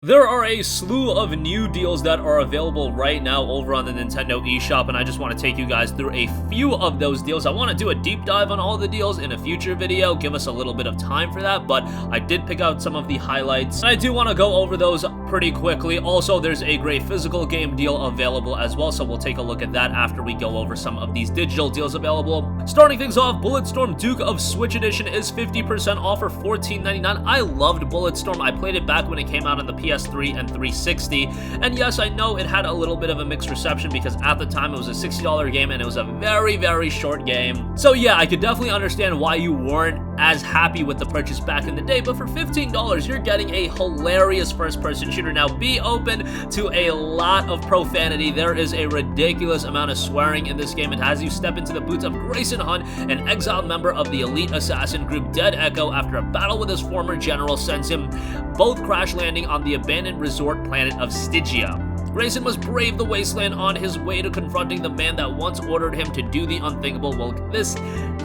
There are a slew of new deals that are available right now over on the Nintendo eShop, and I just want to take you guys through a few of those deals. I want to do a deep dive on all the deals in a future video, give us a little bit of time for that, but I did pick out some of the highlights, and I do want to go over those pretty quickly. Also, there's a great physical game deal available as well, so we'll take a look at that after we go over some of these digital deals available. Starting things off, Bulletstorm Duke of Switch Edition is 50% off for $14.99. I loved Bulletstorm. I played it back when it came out on the PS3 and 360, and yes, I know it had a little bit of a mixed reception because at the time it was a $60 game and it was a very short game. So yeah, I could definitely understand why you weren't as happy with the purchase back in the day, but for $15 you're getting a hilarious first-person shooter. Now be open to a lot of profanity. There is a ridiculous amount of swearing in this game. It has you step into the boots of Grayson Hunt, an exiled member of the elite assassin group Dead Echo, after a battle with his former general sends him both crash landing on the abandoned resort planet of Stygia. Grayson must brave the wasteland on his way to confronting the man that once ordered him to do the unthinkable. Will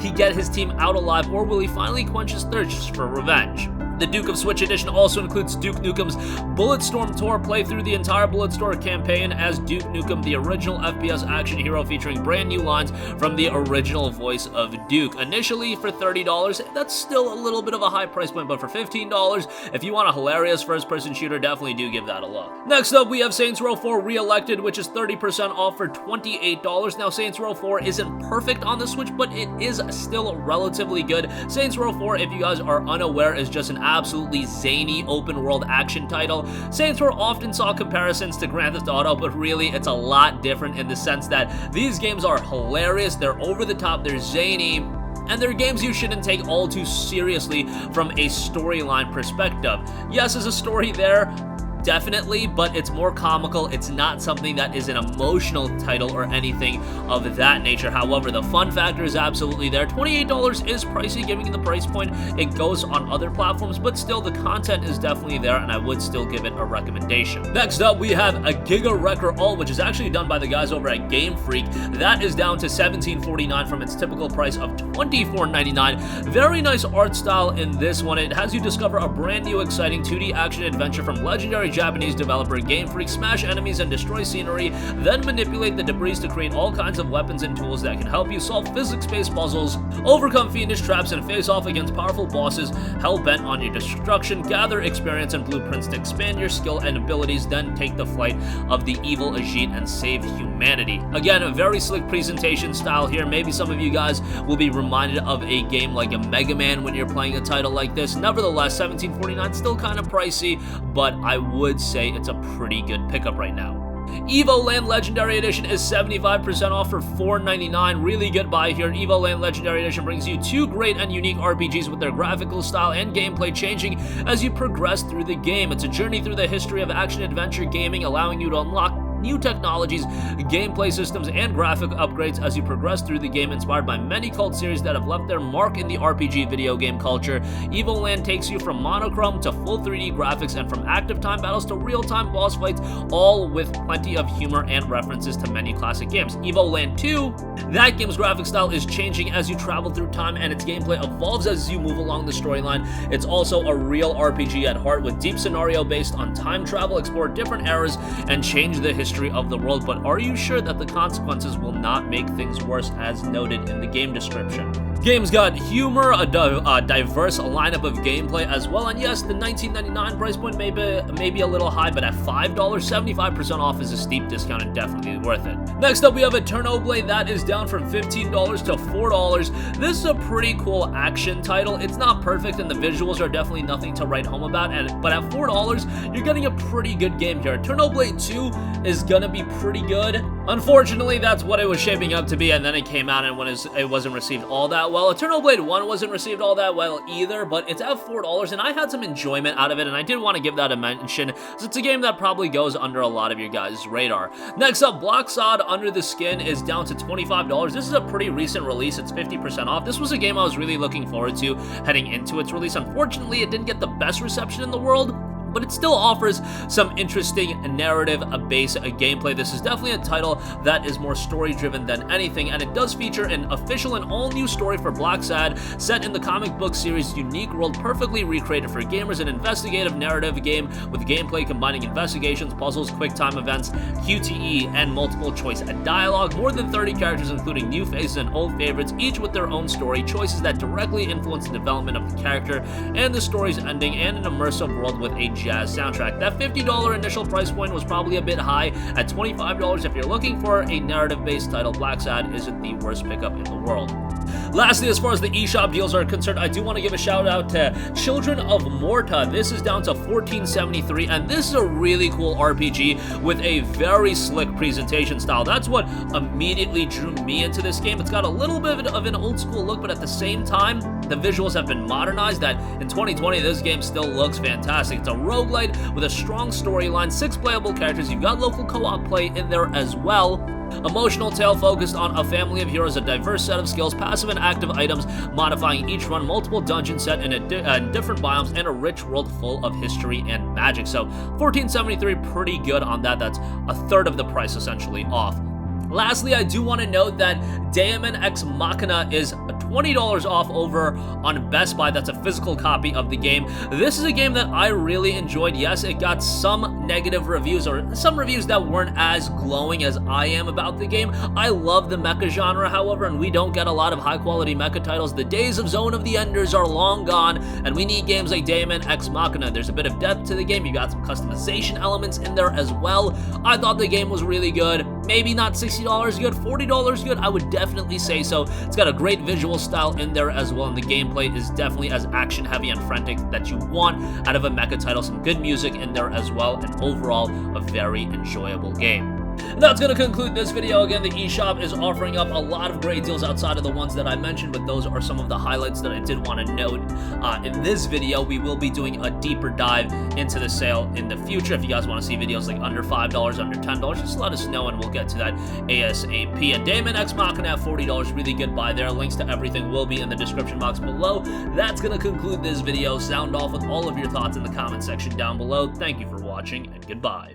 he get his team out alive, or will he finally quench his thirst for revenge? The Duke of Switch Edition also includes Duke Nukem's Bulletstorm Tour. Play through the entire Bulletstorm campaign as Duke Nukem, the original FPS action hero, featuring brand new lines from the original voice of Duke. Initially for $30, that's still a little bit of a high price point, but for $15, if you want a hilarious first-person shooter, definitely do give that a look. Next up, we have Saints Row 4 Re-Elected, which is 30% off for $28. Now, Saints Row 4 isn't perfect on the Switch, but it is still relatively good. Saints Row 4, if you guys are unaware, is just an absolutely zany open-world action title. Saints Row often saw comparisons to Grand Theft Auto, but really it's a lot different in the sense that these games are hilarious, they're over the top, they're zany, and they're games you shouldn't take all too seriously from a storyline perspective. Yes, there's a story there, definitely, but it's more comical. It's not something that is an emotional title or anything of that nature. However, the fun factor is absolutely there. $28 is pricey, giving the price point it goes on other platforms, but still the content is definitely there, and I would still give it a recommendation. Next up, we have a Giga Wrecker All, which is actually done by the guys over at Game Freak. That is down to $17.49 from its typical price of $24.99. Very nice art style in this one. It has you discover a brand new exciting 2D action adventure from legendary Japanese developer Game Freak. Smash enemies and destroy scenery, then manipulate the debris to create all kinds of weapons and tools that can help you solve physics-based puzzles, overcome fiendish traps, and face off against powerful bosses hell-bent on your destruction. Gather experience and blueprints to expand your skill and abilities, then take the flight of the evil Ajit and save humanity. Again, a very slick presentation style here. Maybe some of you guys will be reminded of a game like a Mega Man when you're playing a title like this. Nevertheless, $17.49, still kind of pricey, but I would say it's a pretty good pickup right now. Evoland Legendary Edition is 75% off for $4.99. Really good buy here. Evoland Legendary Edition brings you two great and unique RPGs with their graphical style and gameplay changing as you progress through the game. It's a journey through the history of action-adventure gaming, allowing you to unlock new technologies, gameplay systems, and graphic upgrades as you progress through the game, inspired by many cult series that have left their mark in the RPG video game culture. Evoland takes you from monochrome to full 3D graphics, and from active time battles to real-time boss fights, all with plenty of humor and references to many classic games. Evoland 2, that game's graphic style is changing as you travel through time, and its gameplay evolves as you move along the storyline. It's also a real RPG at heart, with deep scenario based on time travel, explore different eras, and change the history of the world. But are you sure that the consequences will not make things worse, as noted in the game description? Game's got humor, a diverse lineup of gameplay as well, and yes, the $19.99 price point may be a little high, but at $5, 75% off is a steep discount and definitely worth it. Next up, we have Eterno Blade. That is down from $15 to $4. This is a pretty cool action title. It's not perfect, and the visuals are definitely nothing to write home about, but at $4, you're getting a pretty good game here. Eterno Blade 2 is gonna be pretty good. Unfortunately, that's what it was shaping up to be, and then it came out and when it wasn't received all that well. Eterno Blade 1 wasn't received all that well either, but it's at $4, and I had some enjoyment out of it, and I did want to give that a mention, so it's a game that probably goes under a lot of your guys' radar. Next up, Bloxod Under the Skin is down to $25. This is a pretty recent release. It's 50% off. This was a game I was really looking forward to heading into its release. Unfortunately, it didn't get the best reception in the world, but it still offers some interesting narrative-based gameplay. This is definitely a title that is more story-driven than anything, and it does feature an official and all-new story for Blacksad, set in the comic book series' unique world, perfectly recreated for gamers, an investigative narrative game with gameplay combining investigations, puzzles, quick-time events, QTE, and multiple choice dialogue. More than 30 characters, including new faces and old favorites, each with their own story, choices that directly influence the development of the character and the story's ending, and an immersive world with a jazz soundtrack. That $50 initial price point was probably a bit high. At $25, if you're looking for a narrative-based title, Blacksad isn't the worst pickup in the world. Lastly, as far as the eShop deals are concerned, I do want to give a shout out to Children of Morta. This is down to $14.73, and this is a really cool RPG with a very slick presentation style. That's what immediately drew me into this game. It's got a little bit of an old school look, but at the same time, the visuals have been modernized. That in 2020, this game still looks fantastic. It's a roguelite with a strong storyline, 6 playable characters. You've got local co-op play in there as well. Emotional tale focused on a family of heroes, a diverse set of skills, passive and active items modifying each run, multiple dungeons set in different biomes, and a rich world full of history and magic. So $14.73, pretty good on that. That's a third of the price essentially off. Lastly, I do want to note that Daemon X Machina is $20 off over on Best Buy. That's a physical copy of the game. This is a game that I really enjoyed. Yes, it got some negative reviews, or some reviews that weren't as glowing as I am about the game. I love the mecha genre, however, and we don't get a lot of high-quality mecha titles. The days of Zone of the Enders are long gone, and we need games like Daemon X Machina. There's a bit of depth to the game. You got some customization elements in there as well. I thought the game was really good. Maybe not $60 good, $40 good, I would definitely say so. It's got a great visual style in there as well, and the gameplay is definitely as action heavy and frantic that you want out of a mecha title. Some good music in there as well, and overall a very enjoyable game. And that's going to conclude this video. Again, the eShop is offering up a lot of great deals outside of the ones that I mentioned, but those are some of the highlights that I did want to note. In this video, we will be doing a deeper dive into the sale in the future. If you guys want to see videos like under $5, under $10, just let us know and we'll get to that ASAP. And Daemon X Machina at $40, really good buy there. Links to everything will be in the description box below. That's going to conclude this video. Sound off with all of your thoughts in the comment section down below. Thank you for watching, and goodbye.